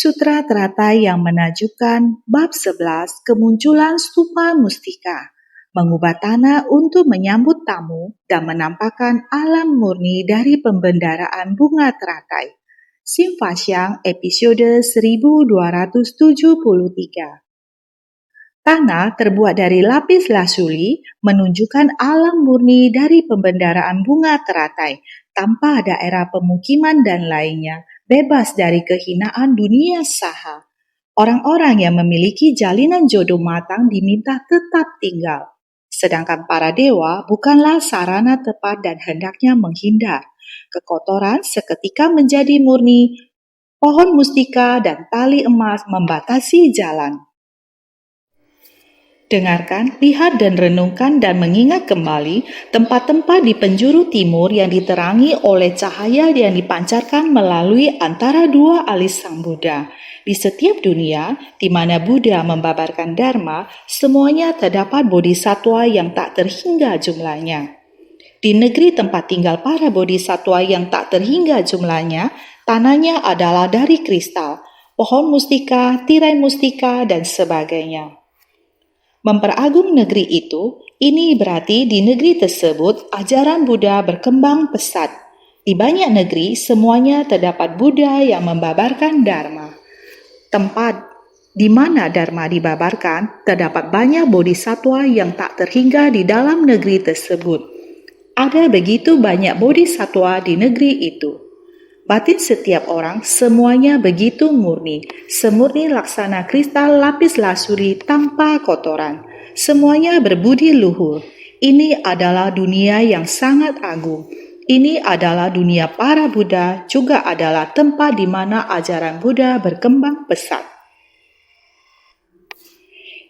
Sutra Teratai yang menakjubkan bab 11 kemunculan stupa mustika, mengubah tanah untuk menyambut tamu dan menampakkan alam murni dari pembendaraan bunga teratai. Sim Faxiang episode 1273. Tanah terbuat dari lapis lazuli menunjukkan alam murni dari pembendaraan bunga teratai, tanpa daerah pemukiman dan lainnya, bebas dari kehinaan dunia saha. Orang-orang yang memiliki jalinan jodoh matang diminta tetap tinggal. Sedangkan para dewa bukanlah sarana tepat dan hendaknya menghindar. Kekotoran seketika menjadi murni, pohon mustika dan tali emas membatasi jalan. Dengarkan, lihat dan renungkan dan mengingat kembali tempat-tempat di penjuru timur yang diterangi oleh cahaya yang dipancarkan melalui antara dua alis Sang Buddha. Di setiap dunia, di mana Buddha membabarkan Dharma, semuanya terdapat bodhisatwa yang tak terhingga jumlahnya. Di negeri tempat tinggal para bodhisatwa yang tak terhingga jumlahnya, tanahnya adalah dari kristal, pohon mustika, tirai mustika, dan sebagainya. Memperagung negeri itu, ini berarti di negeri tersebut ajaran Buddha berkembang pesat. Di banyak negeri, semuanya terdapat Buddha yang membabarkan Dharma. Tempat di mana Dharma dibabarkan, terdapat banyak bodhisatwa yang tak terhingga di dalam negeri tersebut. Ada begitu banyak bodhisatwa di negeri itu. Batin setiap orang semuanya begitu murni, semurni laksana kristal lapis lazuli tanpa kotoran. Semuanya berbudi luhur. Ini adalah dunia yang sangat agung. Ini adalah dunia para Buddha, juga adalah tempat di mana ajaran Buddha berkembang pesat.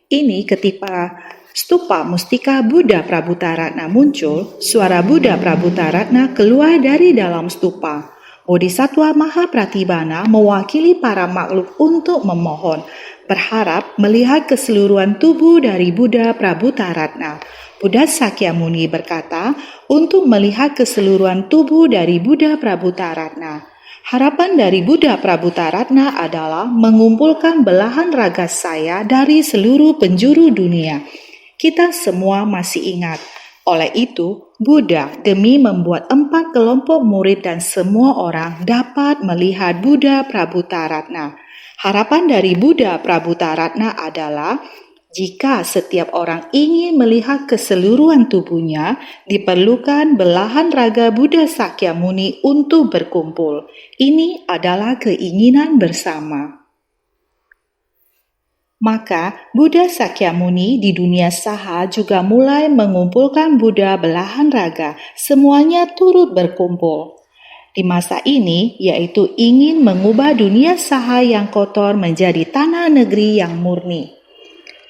Ini ketika stupa mustika Buddha Prabhutaratna muncul, suara Buddha Prabhutaratna keluar dari dalam stupa. Bodhisatwa Mahapratibhana mewakili para makhluk untuk memohon, berharap melihat keseluruhan tubuh dari Buddha Prabhutaratna. Buddha Sakyamuni berkata, untuk melihat keseluruhan tubuh dari Buddha Prabhutaratna. Harapan dari Buddha Prabhutaratna adalah mengumpulkan belahan raga saya dari seluruh penjuru dunia. Kita semua masih ingat. Oleh itu, Buddha demi membuat 4 kelompok murid dan semua orang dapat melihat Buddha Prabhutaratna. Harapan dari Buddha Prabhutaratna adalah jika setiap orang ingin melihat keseluruhan tubuhnya, diperlukan belahan raga Buddha Sakyamuni untuk berkumpul. Ini adalah keinginan bersama. Maka Buddha Sakyamuni di dunia saha juga mulai mengumpulkan Buddha belahan raga, semuanya turut berkumpul. Di masa ini, yaitu ingin mengubah dunia saha yang kotor menjadi tanah negeri yang murni.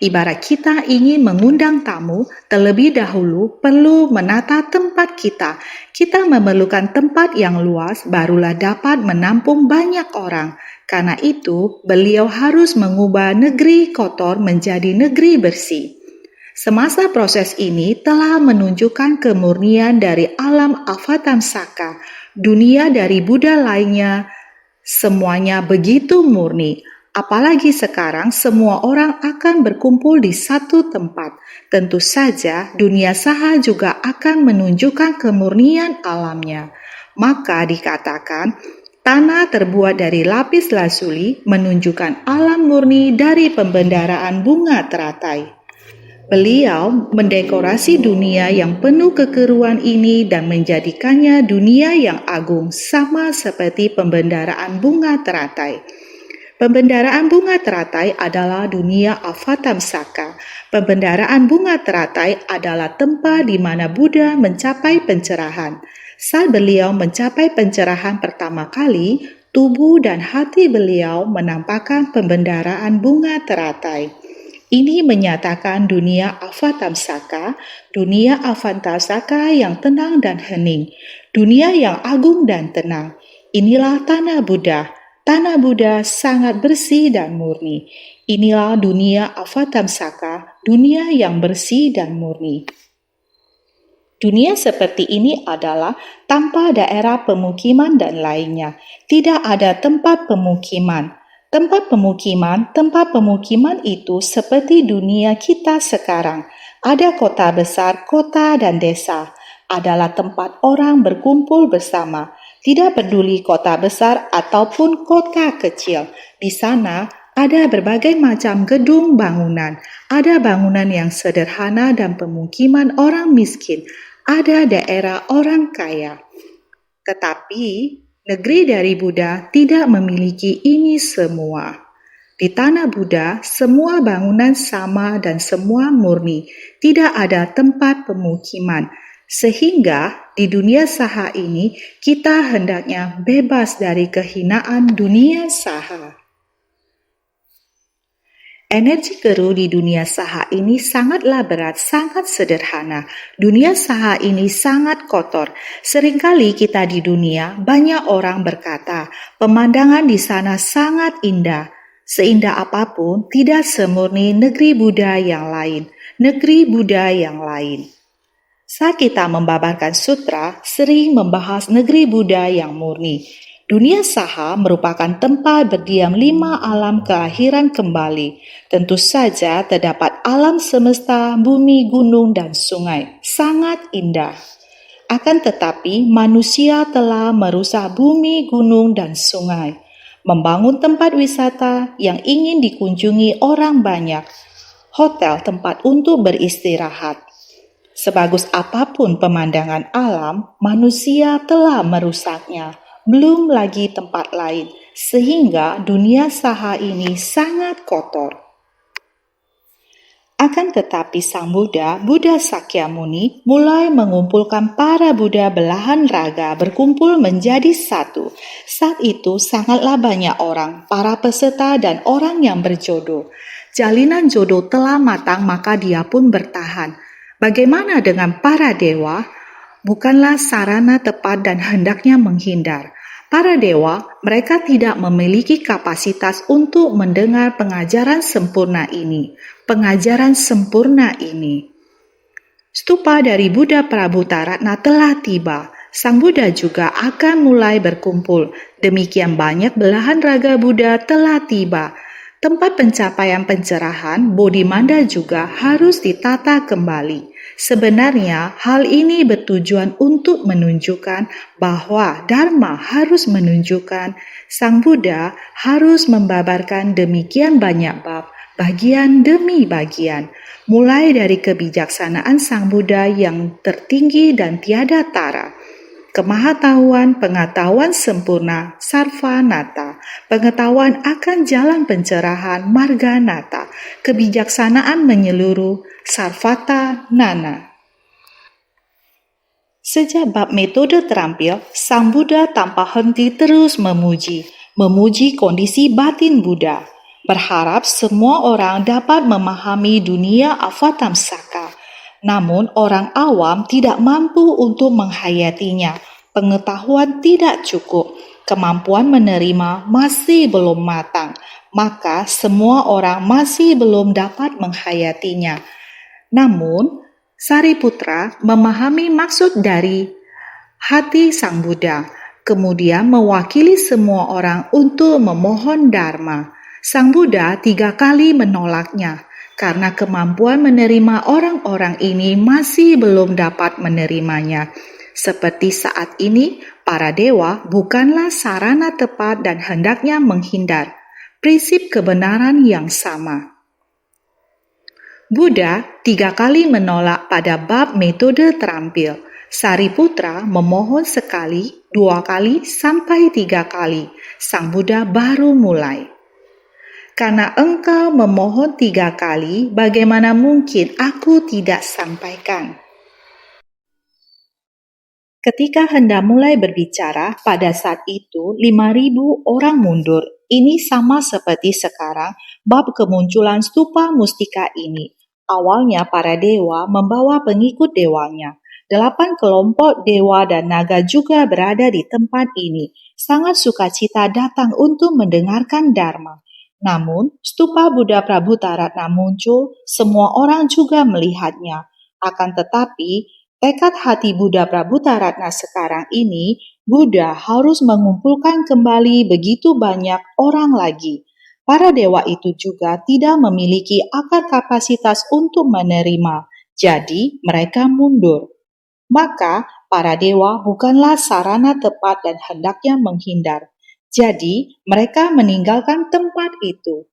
Ibarat kita ingin mengundang tamu, terlebih dahulu perlu menata tempat kita. Kita memerlukan tempat yang luas, barulah dapat menampung banyak orang. Karena itu, beliau harus mengubah negeri kotor menjadi negeri bersih. Semasa proses ini telah menunjukkan kemurnian dari alam Avatamsaka, dunia dari Buddha lainnya, semuanya begitu murni. Apalagi sekarang semua orang akan berkumpul di satu tempat. Tentu saja dunia saha juga akan menunjukkan kemurnian alamnya. Maka dikatakan, tanah terbuat dari lapis lazuli menunjukkan alam murni dari pembendaraan bunga teratai. Beliau mendekorasi dunia yang penuh kekeruan ini dan menjadikannya dunia yang agung sama seperti pembendaraan bunga teratai. Pembendaraan bunga teratai adalah dunia Avatamsaka. Pembendaraan bunga teratai adalah tempat di mana Buddha mencapai pencerahan. Saat beliau mencapai pencerahan pertama kali, tubuh dan hati beliau menampakkan pembendaraan bunga teratai. Ini menyatakan dunia Avatamsaka, dunia Avatamsaka yang tenang dan hening, dunia yang agung dan tenang. Inilah tanah Buddha. Tanah Buddha sangat bersih dan murni. Inilah dunia Avatamsaka, dunia yang bersih dan murni. Dunia seperti ini adalah tanpa daerah pemukiman dan lainnya. Tidak ada tempat pemukiman. Tempat pemukiman itu seperti dunia kita sekarang. Ada kota besar, kota dan desa. Adalah tempat orang berkumpul bersama. Tidak peduli kota besar ataupun kota kecil. Di sana ada berbagai macam gedung bangunan. Ada bangunan yang sederhana dan pemukiman orang miskin. Ada daerah orang kaya. Tetapi negeri dari Buddha tidak memiliki ini semua. Di tanah Buddha, semua bangunan sama dan semua murni. Tidak ada tempat pemukiman. Sehingga di dunia saha ini, kita hendaknya bebas dari kehinaan dunia saha. Energi keruh di dunia saha ini sangatlah berat, sangat sederhana. Dunia saha ini sangat kotor. Seringkali kita di dunia, banyak orang berkata, pemandangan di sana sangat indah. Seindah apapun, tidak semurni negeri Buddha yang lain. Negeri Buddha yang lain. Saat kita membabarkan sutra, sering membahas negeri Buddha yang murni. Dunia saha merupakan tempat berdiam 5 alam kelahiran kembali. Tentu saja terdapat alam semesta, bumi, gunung, dan sungai. Sangat indah. Akan tetapi manusia telah merusak bumi, gunung, dan sungai. Membangun tempat wisata yang ingin dikunjungi orang banyak. Hotel tempat untuk beristirahat. Sebagus apapun pemandangan alam, manusia telah merusaknya. Belum lagi tempat lain, sehingga dunia saha ini sangat kotor. Akan tetapi Sang Buddha, Buddha Sakyamuni, mulai mengumpulkan para Buddha belahan raga berkumpul menjadi satu. Saat itu sangatlah banyak orang, para peserta dan orang yang berjodoh. Jalinan jodoh telah matang, maka dia pun bertahan. Bagaimana dengan para dewa? Bukanlah sarana tepat dan hendaknya menghindar. Para dewa, mereka tidak memiliki kapasitas untuk mendengar pengajaran sempurna ini. Pengajaran sempurna ini. Stupa dari Buddha Prabhutaratna telah tiba. Sang Buddha juga akan mulai berkumpul. Demikian banyak belahan raga Buddha telah tiba. Tempat pencapaian pencerahan, Bodhimanda juga harus ditata kembali. Sebenarnya, hal ini bertujuan untuk menunjukkan bahwa Dharma harus menunjukkan Sang Buddha harus membabarkan demikian banyak bab, bagian demi bagian, mulai dari kebijaksanaan Sang Buddha yang tertinggi dan tiada tara. Kemahatauan, pengetahuan sempurna, sarvanata, pengetahuan akan jalan pencerahan, marganata, kebijaksanaan menyeluruh, sarvata nana. Sejak bab metode terampil, Sang Buddha tanpa henti terus memuji kondisi batin Buddha, berharap semua orang dapat memahami dunia avatamsaka. Namun orang awam tidak mampu untuk menghayatinya. Pengetahuan tidak cukup. Kemampuan menerima masih belum matang. Maka semua orang masih belum dapat menghayatinya. Namun, Sariputra memahami maksud dari hati Sang Buddha. Kemudian mewakili semua orang untuk memohon Dharma. Sang Buddha 3 kali menolaknya. Karena kemampuan menerima orang-orang ini masih belum dapat menerimanya. Seperti saat ini, para dewa bukanlah sarana tepat dan hendaknya menghindar. Prinsip kebenaran yang sama. Buddha 3 kali menolak pada bab metode terampil. Sariputra memohon sekali, 2 kali, sampai 3 kali. Sang Buddha baru mulai. Karena engkau memohon 3 kali, bagaimana mungkin aku tidak sampaikan? Ketika hendak mulai berbicara, pada saat itu 5.000 orang mundur. Ini sama seperti sekarang, bab kemunculan stupa mustika ini. Awalnya para dewa membawa pengikut dewanya. 8 kelompok dewa dan naga juga berada di tempat ini. Sangat sukacita datang untuk mendengarkan Dharma. Namun, stupa Buddha Prabhutaratna muncul, semua orang juga melihatnya. Akan tetapi, tekad hati Buddha Prabhutaratna sekarang ini, Buddha harus mengumpulkan kembali begitu banyak orang lagi. Para dewa itu juga tidak memiliki akar kapasitas untuk menerima, jadi mereka mundur. Maka para dewa bukanlah sarana tepat dan hendaknya menghindar. Jadi mereka meninggalkan tempat itu.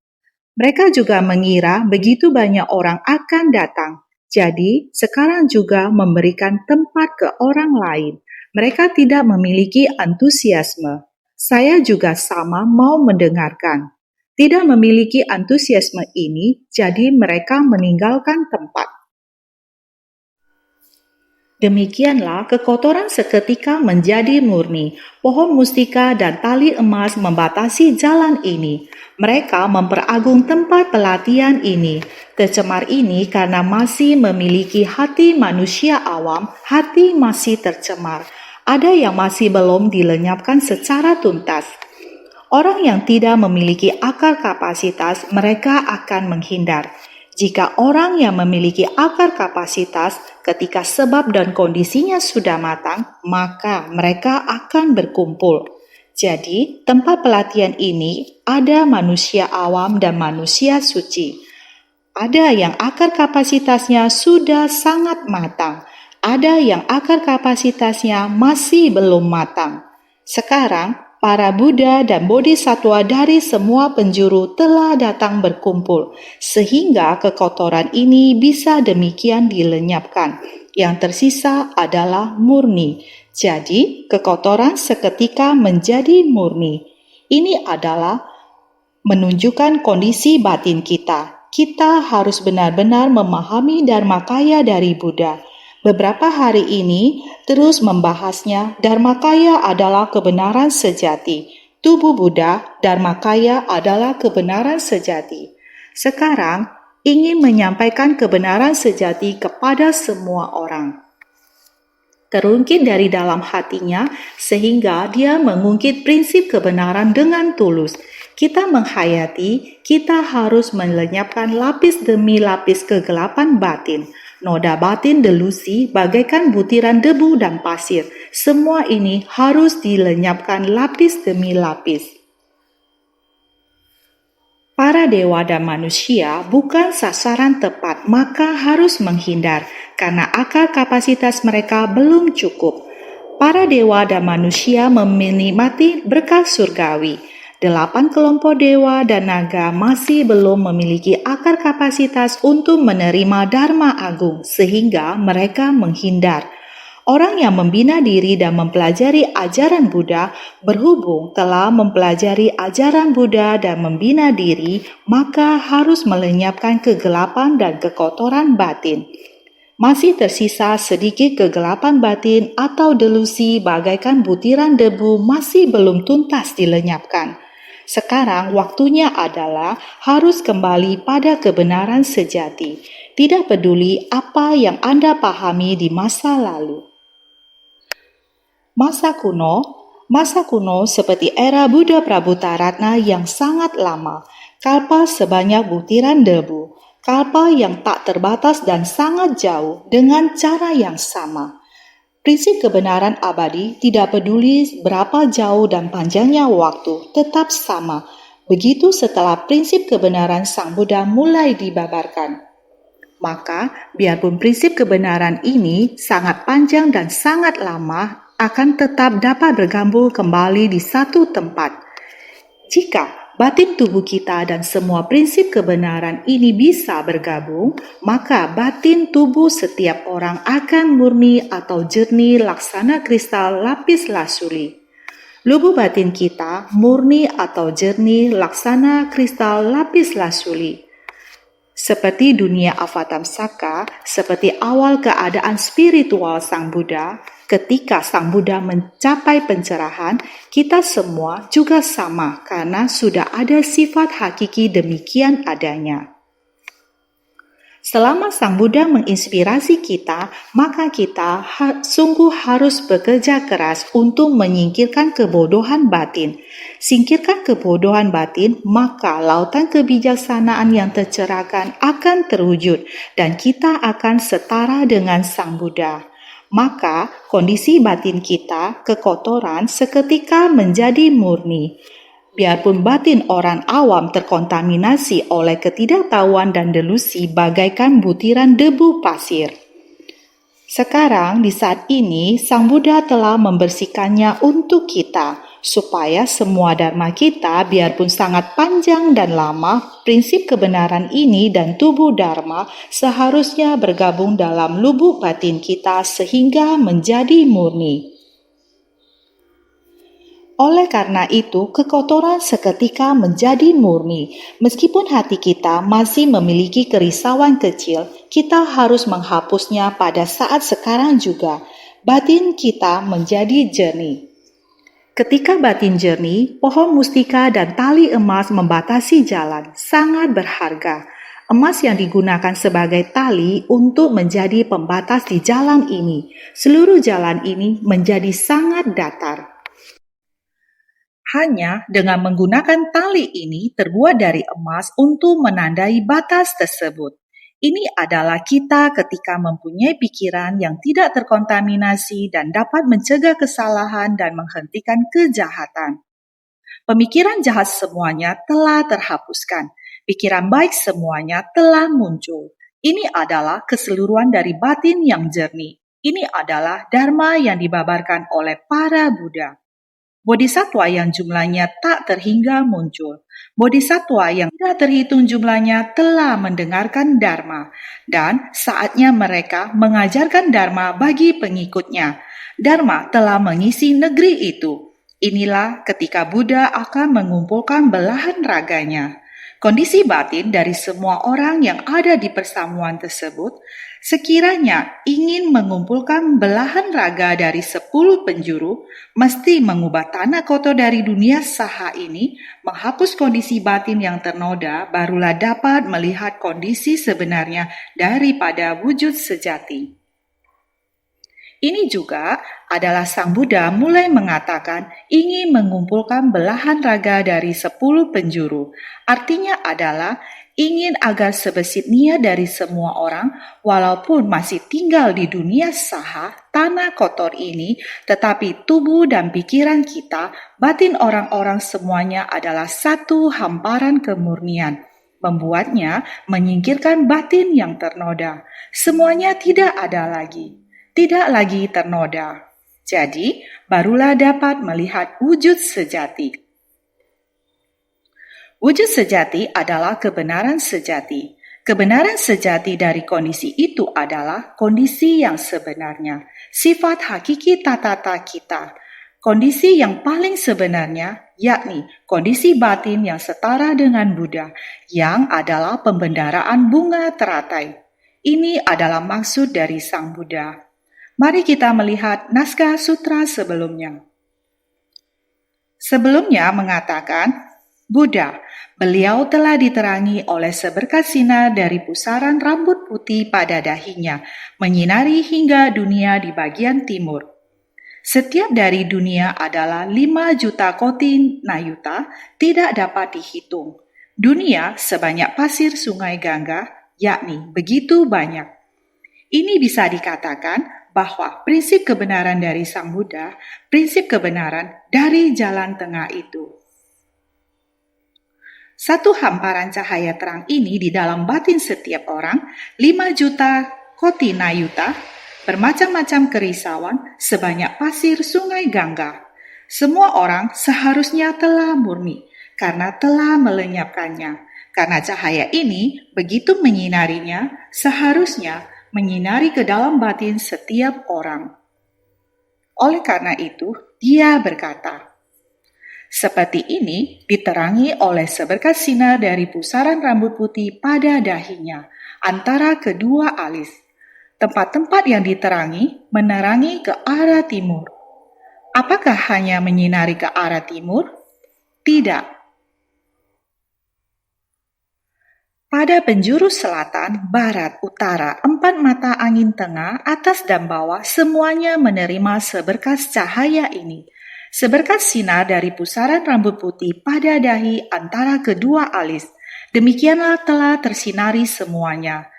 Mereka juga mengira begitu banyak orang akan datang. Jadi sekarang juga memberikan tempat ke orang lain. Mereka tidak memiliki antusiasme. Saya juga sama mau mendengarkan. Tidak memiliki antusiasme ini, jadi mereka meninggalkan tempat. Demikianlah kekotoran seketika menjadi murni. Pohon mustika dan tali emas membatasi jalan ini. Mereka memperagung tempat pelatihan ini. Tercemar ini karena masih memiliki hati manusia awam, hati masih tercemar. Ada yang masih belum dilenyapkan secara tuntas. Orang yang tidak memiliki akar kapasitas, mereka akan menghindar. Jika orang yang memiliki akar kapasitas, ketika sebab dan kondisinya sudah matang, maka mereka akan berkumpul. Jadi, tempat pelatihan ini ada manusia awam dan manusia suci. Ada yang akar kapasitasnya sudah sangat matang. Ada yang akar kapasitasnya masih belum matang. Sekarang, para Buddha dan Bodhisattva dari semua penjuru telah datang berkumpul, sehingga kekotoran ini bisa demikian dilenyapkan. Yang tersisa adalah murni. Jadi, kekotoran seketika menjadi murni. Ini adalah menunjukkan kondisi batin kita. Kita harus benar-benar memahami Dharmakaya dari Buddha. Beberapa hari ini terus membahasnya. Dharmakaya adalah kebenaran sejati. Tubuh Buddha, Dharmakaya adalah kebenaran sejati. Sekarang ingin menyampaikan kebenaran sejati kepada semua orang. Terungkit dari dalam hatinya sehingga dia mengungkit prinsip kebenaran dengan tulus. Kita menghayati, kita harus melenyapkan lapis demi lapis kegelapan batin. Noda batin delusi bagaikan butiran debu dan pasir. Semua ini harus dilenyapkan lapis demi lapis. Para dewa dan manusia bukan sasaran tepat, maka harus menghindar karena akar kapasitas mereka belum cukup. Para dewa dan manusia menikmati berkah surgawi. 8 kelompok dewa dan naga masih belum memiliki akar kapasitas untuk menerima Dharma Agung, sehingga mereka menghindar. Orang yang membina diri dan mempelajari ajaran Buddha berhubung telah mempelajari ajaran Buddha dan membina diri, maka harus melenyapkan kegelapan dan kekotoran batin. Masih tersisa sedikit kegelapan batin atau delusi bagaikan butiran debu masih belum tuntas dilenyapkan. Sekarang waktunya adalah harus kembali pada kebenaran sejati. Tidak peduli apa yang Anda pahami di masa lalu. Masa kuno seperti era Buddha Prabhutaratna yang sangat lama, kalpa sebanyak butiran debu, kalpa yang tak terbatas dan sangat jauh dengan cara yang sama. Prinsip kebenaran abadi tidak peduli berapa jauh dan panjangnya waktu, tetap sama. Begitu setelah prinsip kebenaran Sang Buddha mulai dibabarkan. Maka, biarpun prinsip kebenaran ini sangat panjang dan sangat lama, akan tetap dapat bergabung kembali di satu tempat. Jika batin tubuh kita dan semua prinsip kebenaran ini bisa bergabung, maka batin tubuh setiap orang akan murni atau jernih laksana kristal lapis lazuli. Lubuk batin kita murni atau jernih laksana kristal lapis lazuli. Seperti dunia Avatamsaka, seperti awal keadaan spiritual Sang Buddha, ketika Sang Buddha mencapai pencerahan, kita semua juga sama karena sudah ada sifat hakiki demikian adanya. Selama Sang Buddha menginspirasi kita, maka kita sungguh harus bekerja keras untuk menyingkirkan kebodohan batin. Singkirkan kebodohan batin, maka lautan kebijaksanaan yang tercerahkan akan terwujud dan kita akan setara dengan Sang Buddha. Maka kondisi batin kita, kekotoran seketika menjadi murni. Biarpun batin orang awam terkontaminasi oleh ketidaktahuan dan delusi bagaikan butiran debu pasir. Sekarang di saat ini Sang Buddha telah membersihkannya untuk kita, supaya semua dharma kita biarpun sangat panjang dan lama, prinsip kebenaran ini dan tubuh dharma seharusnya bergabung dalam lubuk batin kita sehingga menjadi murni. Oleh karena itu, kekotoran seketika menjadi murni. Meskipun hati kita masih memiliki kerisauan kecil, kita harus menghapusnya pada saat sekarang juga. Batin kita menjadi jernih. Ketika batin jernih, pohon mustika dan tali emas membatasi jalan, sangat berharga. Emas yang digunakan sebagai tali untuk menjadi pembatas di jalan ini. Seluruh jalan ini menjadi sangat datar. Hanya dengan menggunakan tali ini terbuat dari emas untuk menandai batas tersebut. Ini adalah kita ketika mempunyai pikiran yang tidak terkontaminasi dan dapat mencegah kesalahan dan menghentikan kejahatan. Pemikiran jahat semuanya telah terhapuskan. Pikiran baik semuanya telah muncul. Ini adalah keseluruhan dari batin yang jernih. Ini adalah dharma yang dibabarkan oleh para Buddha. Bodhisattva yang jumlahnya tak terhingga muncul. Bodhisattva yang tidak terhitung jumlahnya telah mendengarkan dharma, dan saatnya mereka mengajarkan dharma bagi pengikutnya. Dharma telah mengisi negeri itu. Inilah ketika Buddha akan mengumpulkan belahan raganya. Kondisi batin dari semua orang yang ada di persamuan tersebut, sekiranya ingin mengumpulkan belahan raga dari 10 penjuru, mesti mengubah tanah kotor dari dunia saha ini, menghapus kondisi batin yang ternoda, barulah dapat melihat kondisi sebenarnya daripada wujud sejati. Ini juga adalah Sang Buddha mulai mengatakan ingin mengumpulkan belahan raga dari 10 penjuru. Artinya adalah ingin agar sebesit niat dari semua orang, walaupun masih tinggal di dunia saha, tanah kotor ini, tetapi tubuh dan pikiran kita, batin orang-orang semuanya adalah satu hamparan kemurnian. Membuatnya menyingkirkan batin yang ternoda. Semuanya tidak ada lagi. Tidak lagi ternoda. Jadi, barulah dapat melihat wujud sejati. Wujud sejati adalah kebenaran sejati. Kebenaran sejati dari kondisi itu adalah kondisi yang sebenarnya, sifat hakiki tata kita. Kondisi yang paling sebenarnya, yakni kondisi batin yang setara dengan Buddha, yang adalah pembendaraan bunga teratai. Ini adalah maksud dari Sang Buddha. Mari kita melihat naskah sutra sebelumnya. Sebelumnya mengatakan, Buddha, beliau telah diterangi oleh seberkas sinar dari pusaran rambut putih pada dahinya, menyinari hingga dunia di bagian timur. Setiap dari dunia adalah 5 juta koti nayuta, tidak dapat dihitung. Dunia sebanyak pasir sungai Gangga, yakni begitu banyak. Ini bisa dikatakan bahwa prinsip kebenaran dari Sang Buddha, prinsip kebenaran dari jalan tengah itu. Satu hamparan cahaya terang ini di dalam batin setiap orang, 5 juta koti nayuta, bermacam-macam kerisauan, sebanyak pasir sungai Gangga. Semua orang seharusnya telah murni, karena telah melenyapkannya. Karena cahaya ini begitu menyinarinya, seharusnya menyinari ke dalam batin setiap orang. Oleh karena itu, dia berkata, seperti ini diterangi oleh seberkas sinar dari pusaran rambut putih pada dahinya, antara kedua alis. Tempat-tempat yang diterangi menerangi ke arah timur. Apakah hanya menyinari ke arah timur? Tidak. Pada penjuru selatan, barat, utara, 4 mata angin tengah, atas dan bawah, semuanya menerima seberkas cahaya ini. Seberkas sinar dari pusaran rambut putih pada dahi antara kedua alis. Demikianlah telah tersinari semuanya.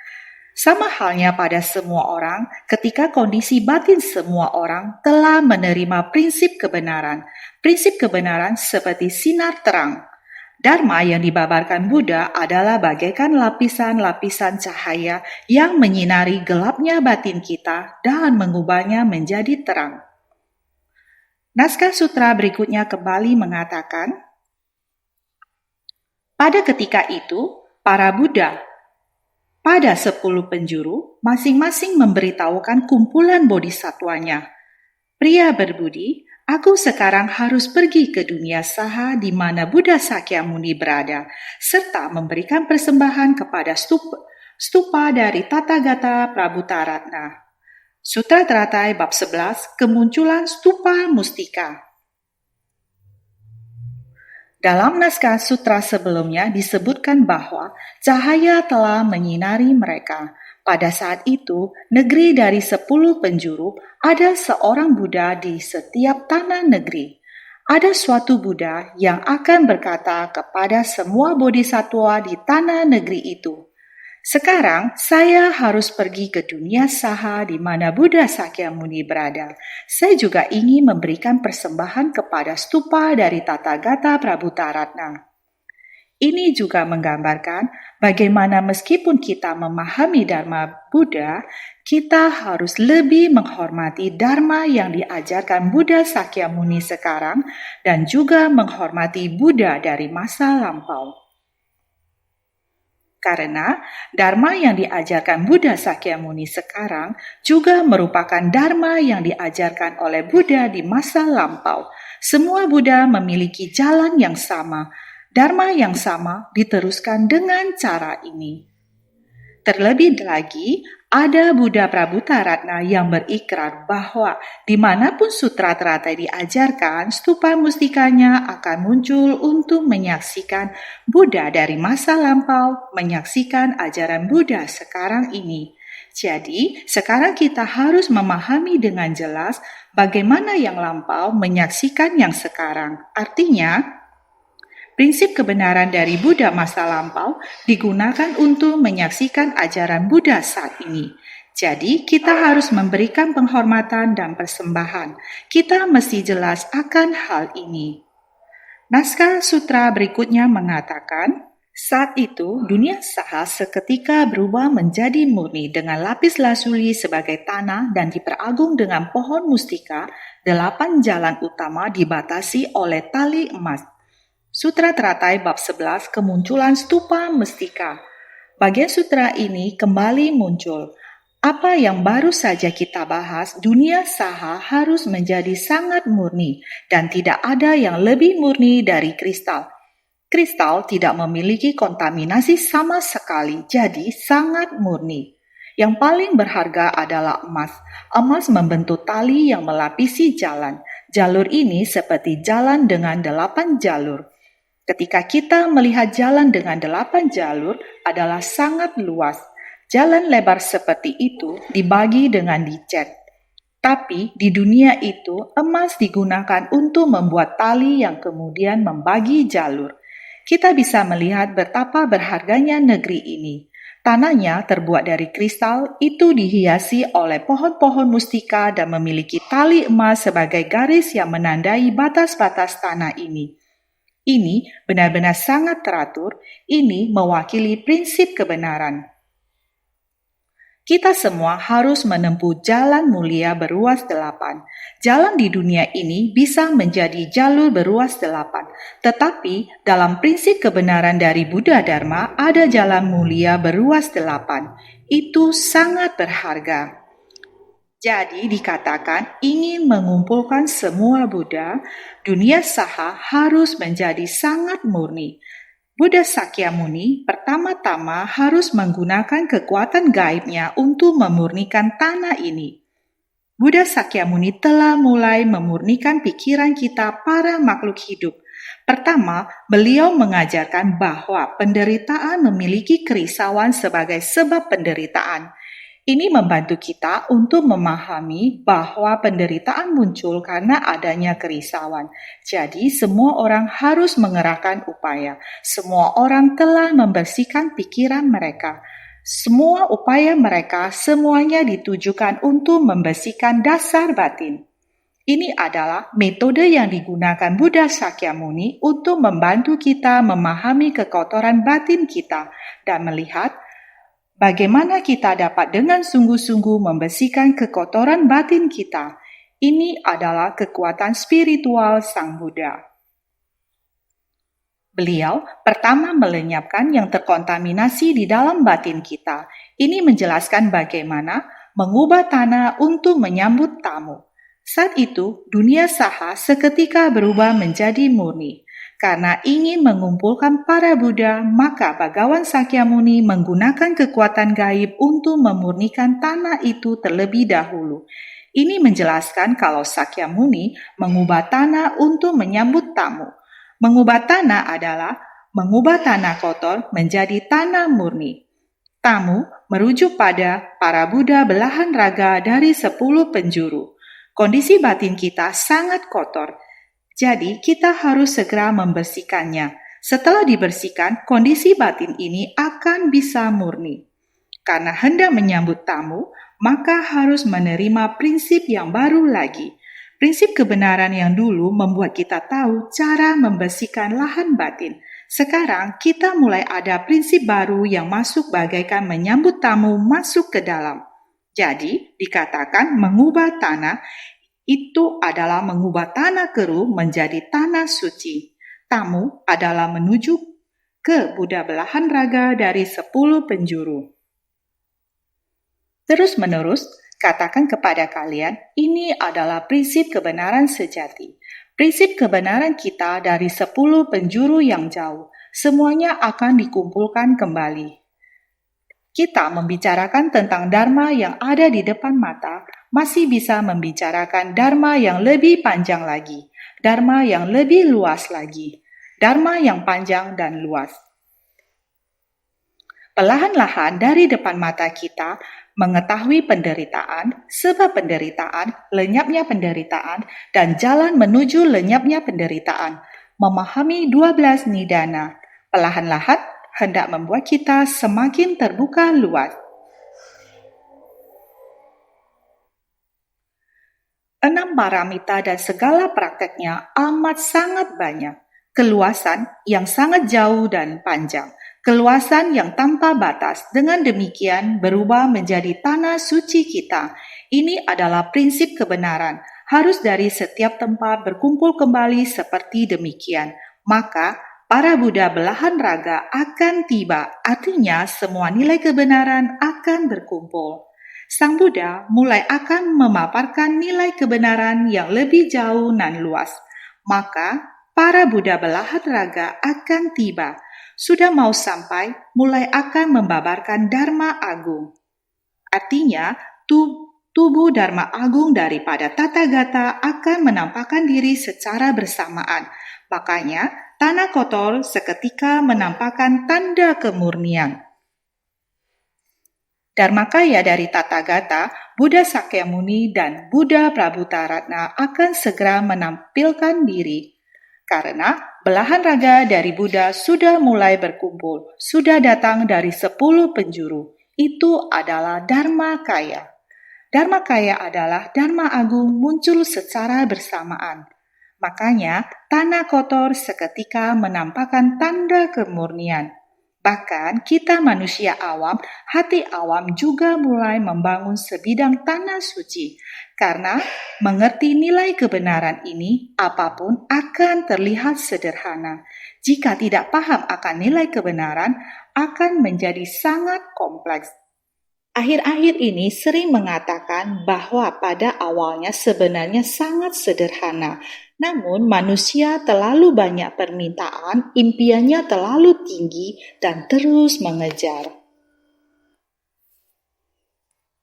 Sama halnya pada semua orang, ketika kondisi batin semua orang telah menerima prinsip kebenaran. Prinsip kebenaran seperti sinar terang. Dharma yang dibabarkan Buddha adalah bagaikan lapisan-lapisan cahaya yang menyinari gelapnya batin kita dan mengubahnya menjadi terang. Naskah sutra berikutnya kembali mengatakan, pada ketika itu, para Buddha pada 10 penjuru, masing-masing memberitahukan kumpulan bodhisatwanya. Pria berbudi, aku sekarang harus pergi ke dunia saha di mana Buddha Sakyamuni berada, serta memberikan persembahan kepada stupa dari Tathagata Prabhutaratna. Sutra Teratai bab 11, kemunculan stupa mustika. Dalam naskah sutra sebelumnya disebutkan bahwa cahaya telah menyinari mereka. Pada saat itu, negeri dari 10 penjuru, ada seorang Buddha di setiap tanah negeri. Ada suatu Buddha yang akan berkata kepada semua bodhisatwa di tanah negeri itu, sekarang saya harus pergi ke dunia saha di mana Buddha Sakyamuni berada. Saya juga ingin memberikan persembahan kepada stupa dari Tathagata Prabhutaratna. Ini juga menggambarkan bagaimana meskipun kita memahami Dharma Buddha, kita harus lebih menghormati Dharma yang diajarkan Buddha Sakyamuni sekarang dan juga menghormati Buddha dari masa lampau. Karena Dharma yang diajarkan Buddha Sakyamuni sekarang juga merupakan Dharma yang diajarkan oleh Buddha di masa lampau. Semua Buddha memiliki jalan yang sama. Dharma yang sama diteruskan dengan cara ini. Terlebih lagi, ada Buddha Prabhutaratna yang berikrar bahwa dimanapun sutra teratai diajarkan, stupa mustikanya akan muncul untuk menyaksikan Buddha dari masa lampau, menyaksikan ajaran Buddha sekarang ini. Jadi, sekarang kita harus memahami dengan jelas bagaimana yang lampau menyaksikan yang sekarang. Artinya, prinsip kebenaran dari Buddha masa lampau digunakan untuk menyaksikan ajaran Buddha saat ini. Jadi, kita harus memberikan penghormatan dan persembahan. Kita mesti jelas akan hal ini. Naskah sutra berikutnya mengatakan, saat itu dunia saha seketika berubah menjadi murni dengan lapis lazuli sebagai tanah dan diperagung dengan pohon mustika. 8 jalan utama dibatasi oleh tali emas. Sutra Teratai bab 11, kemunculan stupa mustika. Bagian sutra ini kembali muncul. Apa yang baru saja kita bahas, dunia saha harus menjadi sangat murni dan tidak ada yang lebih murni dari kristal. Kristal tidak memiliki kontaminasi sama sekali, jadi sangat murni. Yang paling berharga adalah emas. Emas membentuk tali yang melapisi jalan. Jalur ini seperti jalan dengan 8 jalur. Ketika kita melihat jalan dengan 8 jalur adalah sangat luas. Jalan lebar seperti itu dibagi dengan dicat. Tapi di dunia itu emas digunakan untuk membuat tali yang kemudian membagi jalur. Kita bisa melihat betapa berharganya negeri ini. Tanahnya terbuat dari kristal, itu dihiasi oleh pohon-pohon mustika dan memiliki tali emas sebagai garis yang menandai batas-batas tanah ini. Ini benar-benar sangat teratur, ini mewakili prinsip kebenaran. Kita semua harus menempuh jalan mulia beruas 8. Jalan di dunia ini bisa menjadi jalur beruas 8. Tetapi dalam prinsip kebenaran dari Buddha Dharma ada jalan mulia beruas 8. Itu sangat berharga. Jadi dikatakan ingin mengumpulkan semua Buddha, dunia saha harus menjadi sangat murni. Buddha Sakyamuni pertama-tama harus menggunakan kekuatan gaibnya untuk memurnikan tanah ini. Buddha Sakyamuni telah mulai memurnikan pikiran kita para makhluk hidup. Pertama, beliau mengajarkan bahwa penderitaan memiliki kerisauan sebagai sebab penderitaan. Ini membantu kita untuk memahami bahwa penderitaan muncul karena adanya kerisauan. Jadi, semua orang harus mengerahkan upaya. Semua orang telah membersihkan pikiran mereka. Semua upaya mereka semuanya ditujukan untuk membersihkan dasar batin. Ini adalah metode yang digunakan Buddha Sakyamuni untuk membantu kita memahami kekotoran batin kita dan melihat bagaimana kita dapat dengan sungguh-sungguh membersihkan kekotoran batin kita. Ini adalah kekuatan spiritual Sang Buddha. Beliau pertama melenyapkan yang terkontaminasi di dalam batin kita. Ini menjelaskan bagaimana mengubah tanah untuk menyambut tamu. Saat itu, dunia saha seketika berubah menjadi murni. Karena ingin mengumpulkan para Buddha, maka Bhagawan Sakyamuni menggunakan kekuatan gaib untuk memurnikan tanah itu terlebih dahulu. Ini menjelaskan kalau Sakyamuni mengubah tanah untuk menyambut tamu. Mengubah tanah adalah mengubah tanah kotor menjadi tanah murni. Tamu merujuk pada para Buddha belahan raga dari 10 penjuru. Kondisi batin kita sangat kotor, jadi kita harus segera membersihkannya. Setelah dibersihkan, kondisi batin ini akan bisa murni. Karena hendak menyambut tamu, maka harus menerima prinsip yang baru lagi. Prinsip kebenaran yang dulu membuat kita tahu cara membersihkan lahan batin. Sekarang kita mulai ada prinsip baru yang masuk bagaikan menyambut tamu masuk ke dalam. Jadi, dikatakan mengubah tanah itu adalah mengubah tanah keruh menjadi tanah suci. Tamu adalah menuju ke Buddha belahan raga dari 10 penjuru. Terus-menerus, katakan kepada kalian, ini adalah prinsip kebenaran sejati. Prinsip kebenaran kita dari 10 penjuru yang jauh, semuanya akan dikumpulkan kembali. Kita membicarakan tentang Dharma yang ada di depan mata, masih bisa membicarakan Dharma yang lebih panjang lagi, Dharma yang lebih luas lagi, Dharma yang panjang dan luas. Perlahan-lahan dari depan mata kita, mengetahui penderitaan, sebab penderitaan, lenyapnya penderitaan, dan jalan menuju lenyapnya penderitaan, memahami 12 nidana, perlahan-lahan hendak membuat kita semakin terbuka luas. 6 paramita dan segala prakteknya amat sangat banyak. Keluasan yang sangat jauh dan panjang. Keluasan yang tanpa batas. Dengan demikian berubah menjadi tanah suci kita. Ini adalah prinsip kebenaran. Harus dari setiap tempat berkumpul kembali seperti demikian. Maka para Buddha belahan raga akan tiba, artinya semua nilai kebenaran akan berkumpul. Sang Buddha mulai akan memaparkan nilai kebenaran yang lebih jauh dan luas. Maka para Buddha belahan raga akan tiba. Sudah mau sampai, mulai akan membabarkan Dharma Agung. Artinya, tubuh Dharma Agung daripada Tathagata akan menampakkan diri secara bersamaan. Makanya, tanah kotor seketika menampakkan tanda kemurnian. Dharmakaya dari Tathagata, Buddha Sakyamuni dan Buddha Prabhutaratna akan segera menampilkan diri. Karena belahan raga dari Buddha sudah mulai berkumpul, sudah datang dari 10 penjuru. Itu adalah Dharmakaya. Dharmakaya adalah Dharma Agung muncul secara bersamaan. Makanya, tanah kotor seketika menampakkan tanda kemurnian. Bahkan kita manusia awam, hati awam juga mulai membangun sebidang tanah suci. Karena mengerti nilai kebenaran ini, apapun akan terlihat sederhana. Jika tidak paham akan nilai kebenaran, akan menjadi sangat kompleks. Akhir-akhir ini sering mengatakan bahwa pada awalnya sebenarnya sangat sederhana. Namun manusia terlalu banyak permintaan, impiannya terlalu tinggi dan terus mengejar.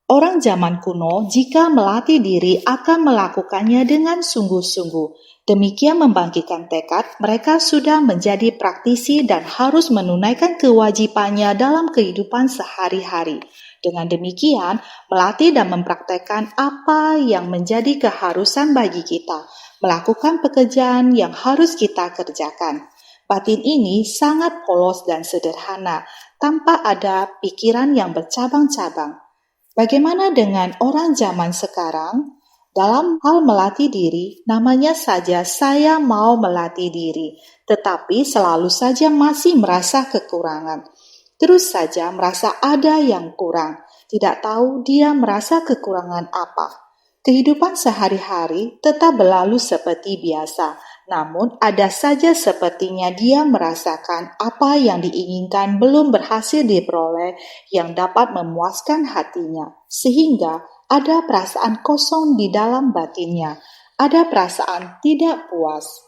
Orang zaman kuno jika melatih diri akan melakukannya dengan sungguh-sungguh. Demikian membangkitkan tekad, mereka sudah menjadi praktisi dan harus menunaikan kewajibannya dalam kehidupan sehari-hari. Dengan demikian, melatih dan mempraktekkan apa yang menjadi keharusan bagi kita, melakukan pekerjaan yang harus kita kerjakan. Batin ini sangat polos dan sederhana, tanpa ada pikiran yang bercabang-cabang. Bagaimana dengan orang zaman sekarang? Dalam hal melatih diri, namanya saja saya mau melatih diri, tetapi selalu saja masih merasa kekurangan. Terus saja merasa ada yang kurang, tidak tahu dia merasa kekurangan apa. Kehidupan sehari-hari tetap berlalu seperti biasa, namun ada saja sepertinya dia merasakan apa yang diinginkan belum berhasil diperoleh yang dapat memuaskan hatinya, sehingga ada perasaan kosong di dalam batinnya, ada perasaan tidak puas.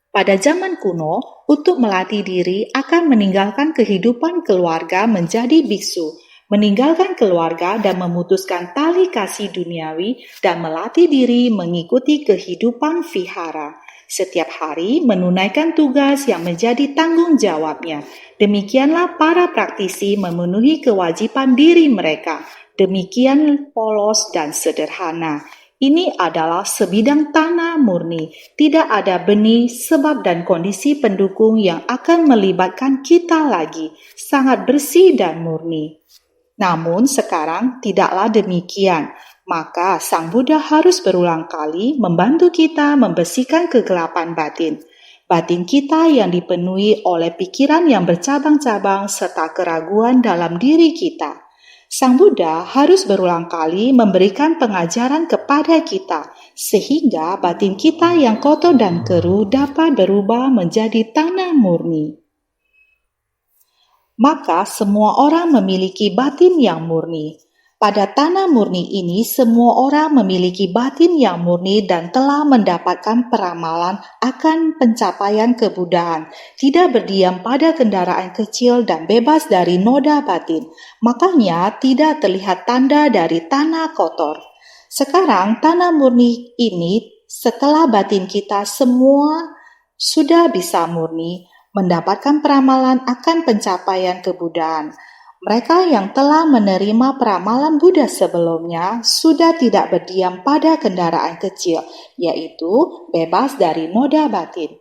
Pada zaman kuno, untuk melatih diri akan meninggalkan kehidupan keluarga menjadi biksu, meninggalkan keluarga dan memutuskan tali kasih duniawi dan melatih diri mengikuti kehidupan vihara. Setiap hari menunaikan tugas yang menjadi tanggung jawabnya. Demikianlah para praktisi memenuhi kewajiban diri mereka. Demikian polos dan sederhana. Ini adalah sebidang tanah murni, tidak ada benih, sebab dan kondisi pendukung yang akan melibatkan kita lagi, sangat bersih dan murni. Namun sekarang tidaklah demikian, maka Sang Buddha harus berulang kali membantu kita membersihkan kegelapan batin. Batin kita yang dipenuhi oleh pikiran yang bercabang-cabang serta keraguan dalam diri kita. Sang Buddha harus berulang kali memberikan pengajaran kepada kita, sehingga batin kita yang kotor dan keruh dapat berubah menjadi tanah murni. Maka semua orang memiliki batin yang murni. Pada tanah murni ini, semua orang memiliki batin yang murni dan telah mendapatkan peramalan akan pencapaian kebuddhaan, tidak berdiam pada kendaraan kecil dan bebas dari noda batin. Makanya tidak terlihat tanda dari tanah kotor. Sekarang tanah murni ini, setelah batin kita semua sudah bisa murni, mendapatkan peramalan akan pencapaian kebuddhaan. Mereka yang telah menerima peramalan Buddha sebelumnya sudah tidak berdiam pada kendaraan kecil, yaitu bebas dari noda batin.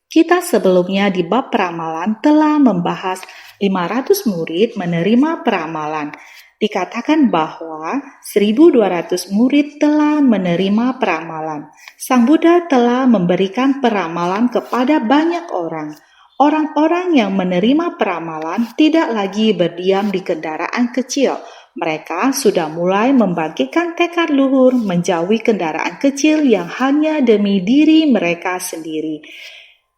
Kita sebelumnya di bab peramalan telah membahas 500 murid menerima peramalan. Dikatakan bahwa 1.200 murid telah menerima peramalan. Sang Buddha telah memberikan peramalan kepada banyak orang. Orang-orang yang menerima peramalan tidak lagi berdiam di kendaraan kecil. Mereka sudah mulai membangkitkan tekad luhur menjauhi kendaraan kecil yang hanya demi diri mereka sendiri.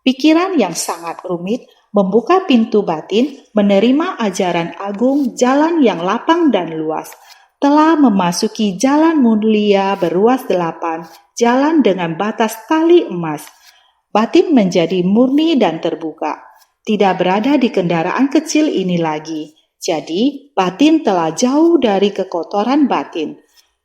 Pikiran yang sangat rumit membuka pintu batin, menerima ajaran agung, jalan yang lapang dan luas. Telah memasuki jalan mulia beruas 8, jalan dengan batas tali emas. Batin menjadi murni dan terbuka, tidak berada di kendaraan kecil ini lagi. Jadi, batin telah jauh dari kekotoran batin.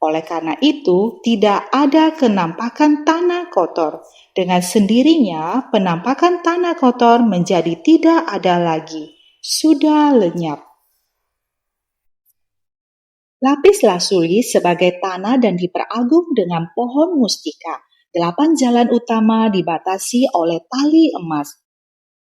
Oleh karena itu, tidak ada kenampakan tanah kotor. Dengan sendirinya, penampakan tanah kotor menjadi tidak ada lagi. Sudah lenyap. Lapis lazuli sebagai tanah dan diperagung dengan pohon mustika. 8 jalan utama dibatasi oleh tali emas,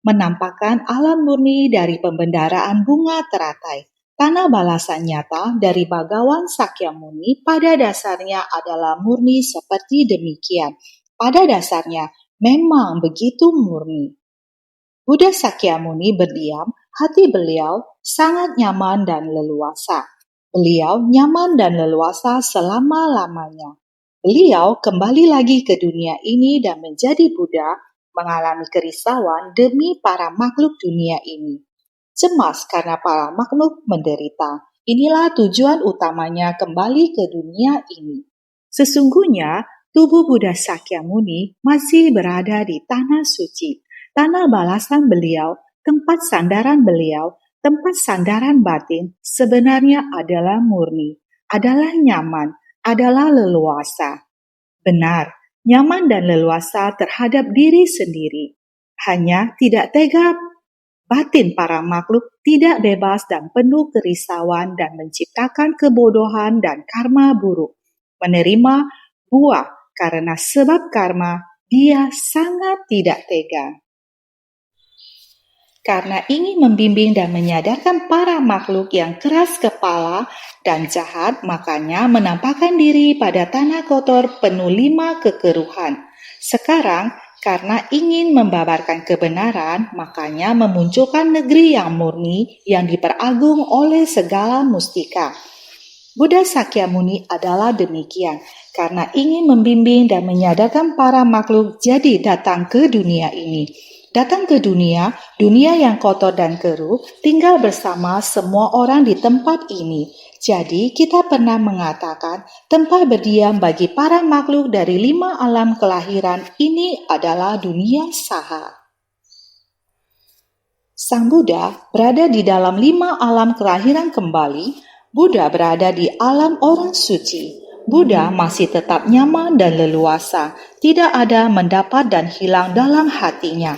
menampakkan alam murni dari pembendaraan bunga teratai. Tanah balasan nyata dari Bhagawan Sakyamuni pada dasarnya adalah murni seperti demikian. Pada dasarnya memang begitu murni. Buddha Sakyamuni berdiam, hati beliau sangat nyaman dan leluasa. Beliau nyaman dan leluasa selama-lamanya. Beliau kembali lagi ke dunia ini dan menjadi Buddha, mengalami kerisauan demi para makhluk dunia ini. Cemas karena para makhluk menderita. Inilah tujuan utamanya kembali ke dunia ini. Sesungguhnya, tubuh Buddha Sakyamuni masih berada di tanah suci. Tanah balasan beliau, tempat sandaran beliau, tempat sandaran batin sebenarnya adalah murni, adalah nyaman, adalah leluasa. Benar, nyaman dan leluasa terhadap diri sendiri. Hanya tidak tega batin para makhluk tidak bebas dan penuh kerisauan dan menciptakan kebodohan dan karma buruk. Menerima buah karena sebab karma Dia sangat tidak tega. Karena ingin membimbing dan menyadarkan para makhluk yang keras kepala dan jahat, makanya menampakkan diri pada tanah kotor penuh 5 kekeruhan. Sekarang, karena ingin membabarkan kebenaran, makanya memunculkan negeri yang murni yang diperagung oleh segala mustika. Buddha Sakyamuni adalah demikian, karena ingin membimbing dan menyadarkan para makhluk jadi datang ke dunia ini. Datang ke dunia yang kotor dan keruh, tinggal bersama semua orang di tempat ini. Jadi kita pernah mengatakan tempat berdiam bagi para makhluk dari 5 alam kelahiran ini adalah dunia saha. Sang Buddha berada di dalam 5 alam kelahiran kembali. Buddha berada di alam orang suci. Buddha masih tetap nyaman dan leluasa, tidak ada mendapat dan hilang dalam hatinya.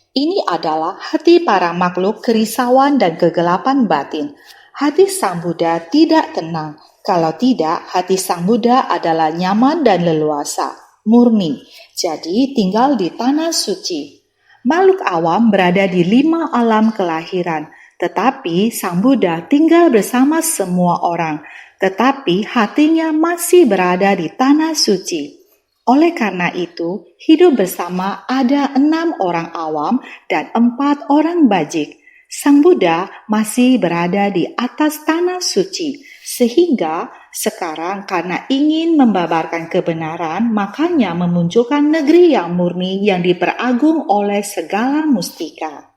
Ini adalah hati para makhluk kerisauan dan kegelapan batin. Hati Sang Buddha tidak tenang. Kalau tidak, hati Sang Buddha adalah nyaman dan leluasa, murni. Jadi tinggal di tanah suci. Makhluk awam berada di 5 alam kelahiran, tetapi Sang Buddha tinggal bersama semua orang, tetapi hatinya masih berada di tanah suci. Oleh karena itu, hidup bersama ada 6 orang awam dan 4 orang bajik. Sang Buddha masih berada di atas tanah suci, sehingga sekarang karena ingin membabarkan kebenaran, makanya memunculkan negeri yang murni yang diperagung oleh segala mustika.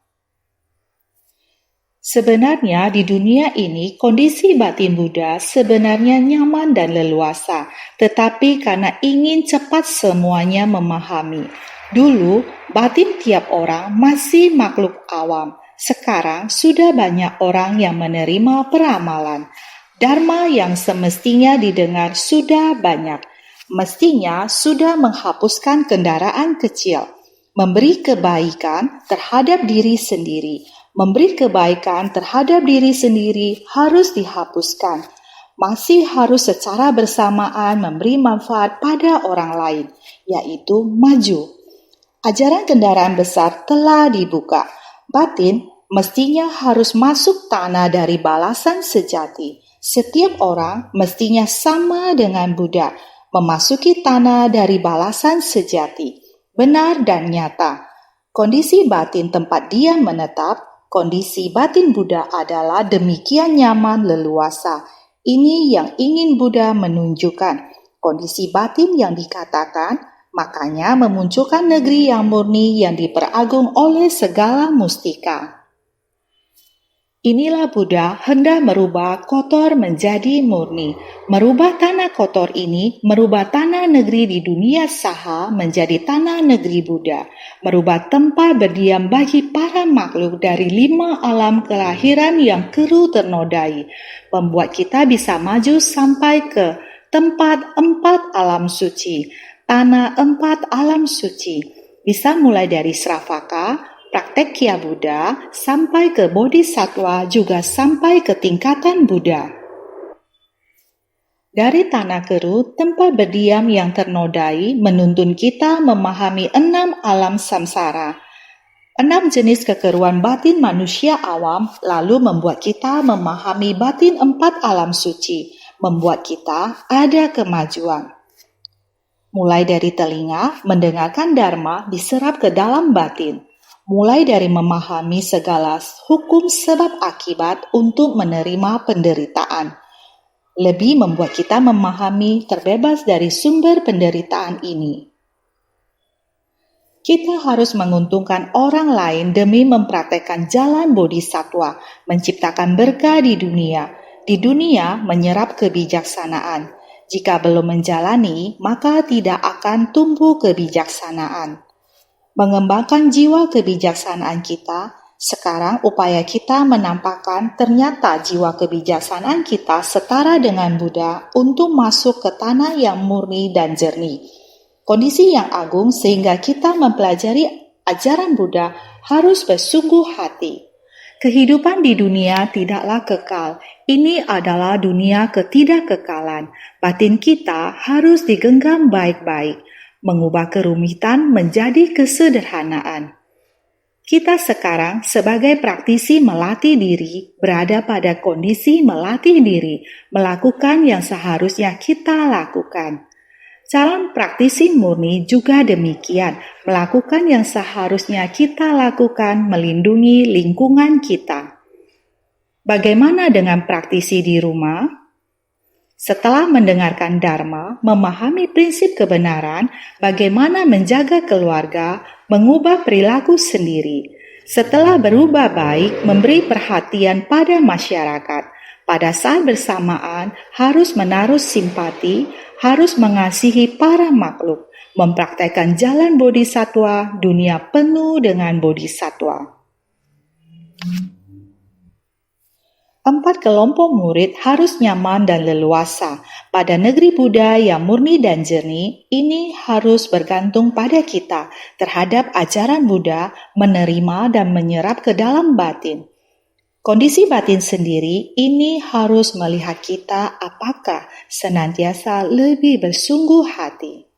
Sebenarnya di dunia ini kondisi batin Buddha sebenarnya nyaman dan leluasa, tetapi karena ingin cepat semuanya memahami. Dulu batin tiap orang masih makhluk awam, sekarang sudah banyak orang yang menerima peramalan. Dharma yang semestinya didengar sudah banyak, mestinya sudah menghapuskan kendaraan kecil, memberi kebaikan terhadap diri sendiri. Memberi kebaikan terhadap diri sendiri harus dihapuskan. Masih harus secara bersamaan memberi manfaat pada orang lain, yaitu maju. Ajaran kendaraan besar telah dibuka. Batin mestinya harus masuk tanah dari balasan sejati. Setiap orang mestinya sama dengan Buddha, memasuki tanah dari balasan sejati. Benar dan nyata. Kondisi batin tempat dia menetap, kondisi batin Buddha adalah demikian nyaman leluasa. Ini yang ingin Buddha menunjukkan. Kondisi batin yang dikatakan, makanya memunculkan negeri yang murni yang diperagung oleh segala mustika. Inilah Buddha hendak merubah kotor menjadi murni. Merubah tanah kotor ini, merubah tanah negeri di dunia saha menjadi tanah negeri Buddha. Merubah tempat berdiam bagi para makhluk dari 5 alam kelahiran yang keruh ternodai. Membuat kita bisa maju sampai ke tempat 4 alam suci. Tanah 4 alam suci. Bisa mulai dari Sravaka, praktek Kya Buddha, sampai ke Bodhisattva, juga sampai ke tingkatan Buddha. Dari tanah keruh, tempat berdiam yang ternodai menuntun kita memahami 6 alam samsara. 6 jenis kekeruan batin manusia awam, lalu membuat kita memahami batin 4 alam suci, membuat kita ada kemajuan. Mulai dari telinga, mendengarkan dharma diserap ke dalam batin. Mulai dari memahami segala hukum sebab akibat untuk menerima penderitaan. Lebih membuat kita memahami terbebas dari sumber penderitaan ini. Kita harus menguntungkan orang lain demi mempraktekkan jalan bodhisattva, menciptakan berkah di dunia menyerap kebijaksanaan. Jika belum menjalani, maka tidak akan tumbuh kebijaksanaan. Mengembangkan jiwa kebijaksanaan kita, sekarang upaya kita menampakkan ternyata jiwa kebijaksanaan kita setara dengan Buddha untuk masuk ke tanah yang murni dan jernih. Kondisi yang agung sehingga kita mempelajari ajaran Buddha harus bersungguh hati. Kehidupan di dunia tidaklah kekal. Ini adalah dunia ketidakkekalan. Batin kita harus digenggam baik-baik. mengubah kerumitan menjadi kesederhanaan. Kita sekarang sebagai praktisi melatih diri, berada pada kondisi melatih diri, melakukan yang seharusnya kita lakukan. Calon praktisi murni juga demikian, melakukan yang seharusnya kita lakukan, melindungi lingkungan kita. Bagaimana dengan praktisi di rumah? Setelah mendengarkan Dharma, memahami prinsip kebenaran, bagaimana menjaga keluarga, mengubah perilaku sendiri. Setelah berubah baik, memberi perhatian pada masyarakat. Pada saat bersamaan, harus menaruh simpati, harus mengasihi para makhluk, mempraktekkan jalan bodhisatwa, dunia penuh dengan bodhisatwa. 4 kelompok murid harus nyaman dan leluasa. Pada negeri Buddha yang murni dan jernih, ini harus bergantung pada kita terhadap ajaran Buddha, menerima dan menyerap ke dalam batin. Kondisi batin sendiri ini harus melihat kita apakah senantiasa lebih bersungguh hati.